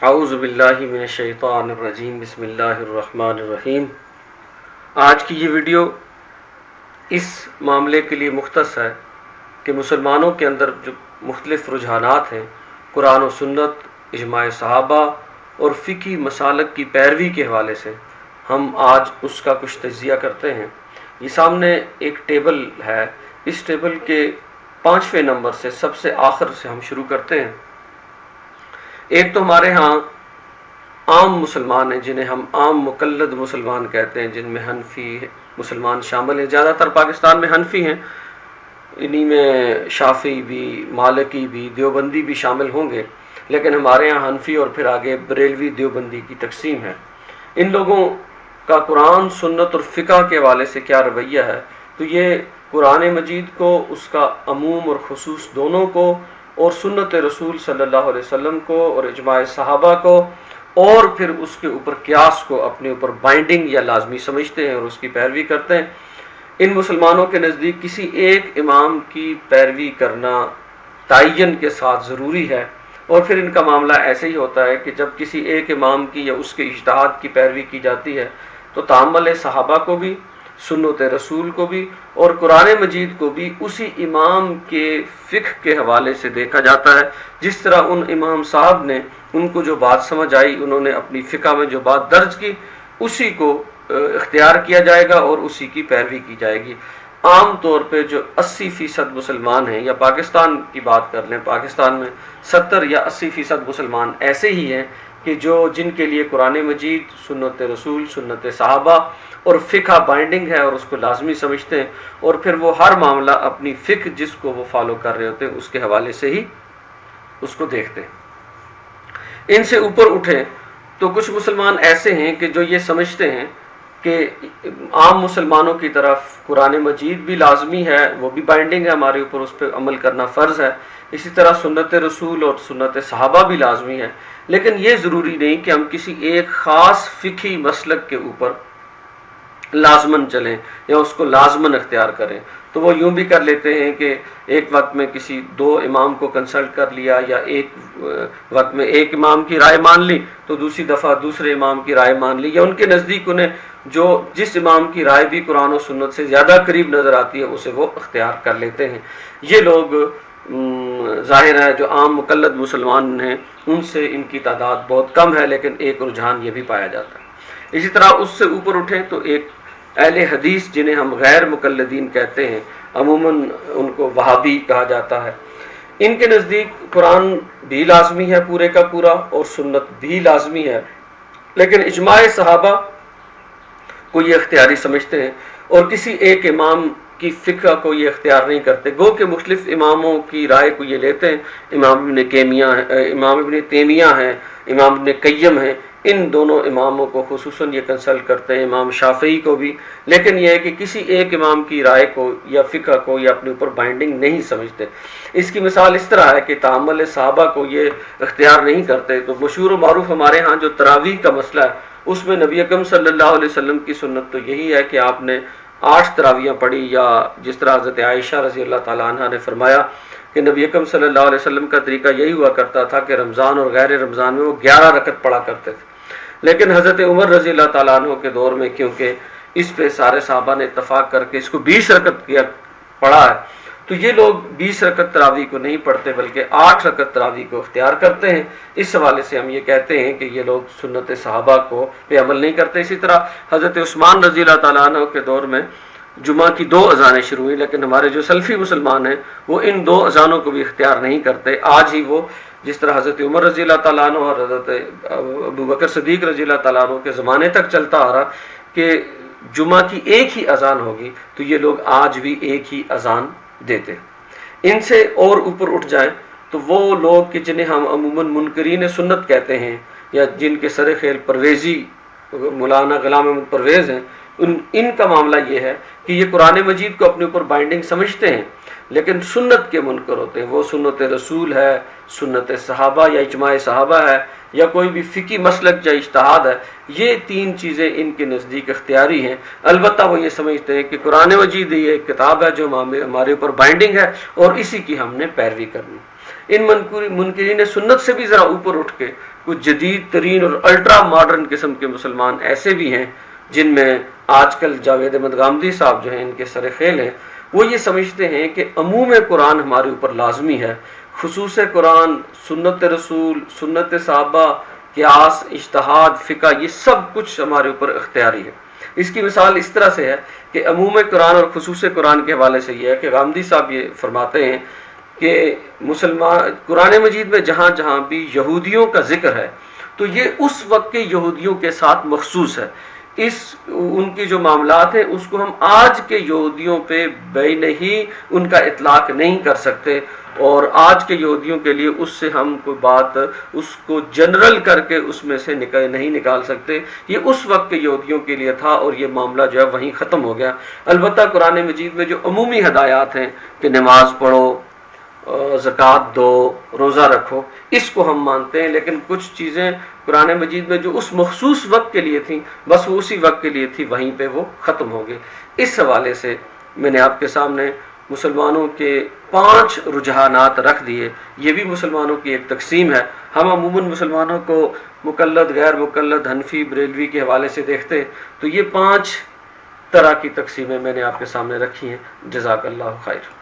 اعوذ باللہ من الشیطان الرجیم، بسم اللہ الرحمن الرحیم۔ آج کی یہ ویڈیو اس معاملے کے لیے مختص ہے کہ مسلمانوں کے اندر جو مختلف رجحانات ہیں، قرآن و سنت، اجماع صحابہ اور فقہی مسالک کی پیروی کے حوالے سے ہم آج اس کا کچھ تجزیہ کرتے ہیں۔ یہ سامنے ایک ٹیبل ہے، اس ٹیبل کے 5ویں نمبر سے سب سے آخر سے ہم شروع کرتے ہیں۔ ایک تو ہمارے ہاں عام مسلمان ہیں جنہیں ہم عام مقلد مسلمان کہتے ہیں، جن میں حنفی مسلمان شامل ہیں۔ زیادہ تر پاکستان میں حنفی ہیں، انہی میں شافعی بھی، مالکی بھی، دیوبندی بھی شامل ہوں گے، لیکن ہمارے ہاں حنفی اور پھر آگے بریلوی دیوبندی کی تقسیم ہے۔ ان لوگوں کا قرآن، سنت اور فقہ کے حوالے سے کیا رویہ ہے؟ تو یہ قرآن مجید کو، اس کا عموم اور خصوص دونوں کو، اور سنت رسول صلی اللہ علیہ وسلم کو اور اجماع صحابہ کو، اور پھر اس کے اوپر قیاس کو اپنے اوپر بائنڈنگ یا لازمی سمجھتے ہیں اور اس کی پیروی کرتے ہیں۔ ان مسلمانوں کے نزدیک کسی ایک امام کی پیروی کرنا تعین کے ساتھ ضروری ہے، اور پھر ان کا معاملہ ایسے ہی ہوتا ہے کہ جب کسی ایک امام کی یا اس کے اجتہاد کی پیروی کی جاتی ہے تو تعامل صحابہ کو بھی، سنت رسول کو بھی اور قرآن مجید کو بھی اسی امام کے فقہ کے حوالے سے دیکھا جاتا ہے۔ جس طرح ان امام صاحب نے، ان کو جو بات سمجھ آئی، انہوں نے اپنی فقہ میں جو بات درج کی، اسی کو اختیار کیا جائے گا اور اسی کی پیروی کی جائے گی۔ عام طور پہ جو 80% مسلمان ہیں، یا پاکستان کی بات کر لیں، پاکستان میں 70 یا 80% مسلمان ایسے ہی ہیں کہ جن کے لیے قرآن مجید، سنت رسول، سنت صحابہ اور فقہ بائنڈنگ ہے اور اس کو لازمی سمجھتے ہیں، اور پھر وہ ہر معاملہ اپنی فقہ جس کو وہ فالو کر رہے ہوتے ہیں اس کے حوالے سے ہی اس کو دیکھتے ہیں۔ ان سے اوپر اٹھیں تو کچھ مسلمان ایسے ہیں کہ جو یہ سمجھتے ہیں کہ عام مسلمانوں کی طرف قرآن مجید بھی لازمی ہے، وہ بھی بائنڈنگ ہے ہمارے اوپر، اس پہ عمل کرنا فرض ہے، اسی طرح سنت رسول اور سنت صحابہ بھی لازمی ہے، لیکن یہ ضروری نہیں کہ ہم کسی ایک خاص فقہی مسلک کے اوپر لازمن چلیں یا اس کو لازمن اختیار کریں۔ تو وہ یوں بھی کر لیتے ہیں کہ ایک وقت میں کسی 2 امام کو کنسلٹ کر لیا، یا ایک وقت میں ایک امام کی رائے مان لی تو دوسری دفعہ دوسرے امام کی رائے مان لی، یا ان کے نزدیک انہیں جس امام کی رائے بھی قرآن و سنت سے زیادہ قریب نظر آتی ہے اسے وہ اختیار کر لیتے ہیں۔ یہ لوگ ظاہر ہے جو عام مقلد مسلمان ہیں ان سے ان کی تعداد بہت کم ہے، لیکن ایک رجحان یہ بھی پایا جاتا ہے۔ اسی طرح اس سے اوپر اٹھیں تو ایک اہل حدیث جنہیں ہم غیر مقلدین کہتے ہیں، عموماً ان کو وہابی کہا جاتا ہے، ان کے نزدیک قرآن بھی لازمی ہے پورے کا پورا اور سنت بھی لازمی ہے، لیکن اجماع صحابہ کو یہ اختیاری سمجھتے ہیں اور کسی ایک امام کی فقہ کو یہ اختیار نہیں کرتے، گو کہ مختلف اماموں کی رائے کو یہ لیتے ہیں۔ امام ابن تیمیہ ہیں، امام ابن قیم ہیں، ان دونوں اماموں کو خصوصاً یہ کنسلٹ کرتے ہیں، امام شافعی کو بھی، لیکن یہ ہے کہ کسی ایک امام کی رائے کو یا فقہ کو یا اپنے اوپر بائنڈنگ نہیں سمجھتے۔ اس کی مثال اس طرح ہے کہ تعامل صحابہ کو یہ اختیار نہیں کرتے۔ تو مشہور و معروف ہمارے ہاں جو تراویح کا مسئلہ ہے، اس میں نبی اکرم صلی اللہ علیہ وسلم کی سنت تو یہی ہے کہ آپ نے 8 تراویحیں پڑھی، یا جس طرح حضرت عائشہ رضی اللہ تعالیٰ عنہ نے فرمایا کہ نبی اکرم صلی اللہ علیہ وسلم کا طریقہ یہی ہوا کرتا تھا کہ رمضان اور غیر رمضان میں وہ 11 رکعت پڑھا کرتے تھے، لیکن حضرت عمر رضی اللہ تعالیٰ عنہ کے دور میں کیونکہ اس پہ سارے صحابہ نے اتفاق کر کے اس کو 20 رکعت پڑھا ہے، تو یہ لوگ 20 رکعت تراویح کو نہیں پڑھتے بلکہ 8 رکعت تراویح کو اختیار کرتے ہیں۔ اس حوالے سے ہم یہ کہتے ہیں کہ یہ لوگ سنت صحابہ کو پہ عمل نہیں کرتے۔ اسی طرح حضرت عثمان رضی اللہ تعالیٰ عنہ کے دور میں جمعہ کی 2 اذانیں شروع ہوئی، لیکن ہمارے جو سلفی مسلمان ہیں وہ ان 2 اذانوں کو بھی اختیار نہیں کرتے۔ آج ہی وہ جس طرح حضرت عمر رضی اللہ تعالیٰ عنہ اور حضرت ابو بکر صدیق رضی اللہ تعالیٰ عنہ کے زمانے تک چلتا آ رہا کہ جمعہ کی ایک ہی اذان ہوگی، تو یہ لوگ آج بھی ایک ہی اذان دیتے ہیں۔ ان سے اور اوپر اٹھ جائیں تو وہ لوگ کہ جنہیں ہم عموماً منکرین سنت کہتے ہیں، یا جن کے سر خیل پرویزی مولانا غلام احمد پرویز ہیں، ان کا معاملہ یہ ہے کہ یہ قرآن مجید کو اپنے اوپر بائنڈنگ سمجھتے ہیں لیکن سنت کے منکر ہوتے ہیں۔ وہ سنت رسول ہے، سنت صحابہ یا اجماع صحابہ ہے، یا کوئی بھی فقی مسلک یا اجتہاد ہے، یہ 3 چیزیں ان کے نزدیک اختیاری ہیں۔ البتہ وہ یہ سمجھتے ہیں کہ قرآن مجید یہ ایک کتاب ہے جو ہمارے اوپر بائنڈنگ ہے اور اسی کی ہم نے پیروی کرنی۔ ان منکرین سنت سے بھی ذرا اوپر اٹھ کے کچھ جدید ترین اور الٹرا ماڈرن قسم کے مسلمان ایسے بھی ہیں جن میں آج کل جاوید احمد غامدی صاحب جو ہیں ان کے سر خیل ہیں، وہ یہ سمجھتے ہیں کہ عموم قرآن ہمارے اوپر لازمی ہے، خصوص قرآن، سنت رسول، سنت صحابہ، قیاس، اجتہاد، فقہ، یہ سب کچھ ہمارے اوپر اختیاری ہے۔ اس کی مثال اس طرح سے ہے کہ عموم قرآن اور خصوص قرآن کے حوالے سے یہ ہے کہ غامدی صاحب یہ فرماتے ہیں کہ مسلمان قرآن مجید میں جہاں جہاں بھی یہودیوں کا ذکر ہے تو یہ اس وقت کے یہودیوں کے ساتھ مخصوص ہے، ان کی جو معاملات ہیں اس کو ہم آج کے یہودیوں پہ بین ہی ان کا اطلاق نہیں کر سکتے، اور آج کے یہودیوں کے لیے اس سے ہم کوئی بات اس کو جنرل کر کے اس میں سے نہیں نکال سکتے، یہ اس وقت کے یہودیوں کے لیے تھا اور یہ معاملہ جو ہے وہیں ختم ہو گیا۔ البتہ قرآن مجید میں جو عمومی ہدایات ہیں کہ نماز پڑھو، زکوٰۃ دو، روزہ رکھو، اس کو ہم مانتے ہیں، لیکن کچھ چیزیں قرآن مجید میں جو اس مخصوص وقت کے لیے تھیں بس وہ اسی وقت کے لیے تھی، وہیں پہ وہ ختم ہو گئے۔ اس حوالے سے میں نے آپ کے سامنے مسلمانوں کے 5 رجحانات رکھ دیے، یہ بھی مسلمانوں کی ایک تقسیم ہے۔ ہم عموماً مسلمانوں کو مقلد، غیر مقلد، حنفی، بریلوی کے حوالے سے دیکھتے، تو یہ 5 طرح کی تقسیمیں میں نے آپ کے سامنے رکھی ہیں۔ جزاک اللہ خیر۔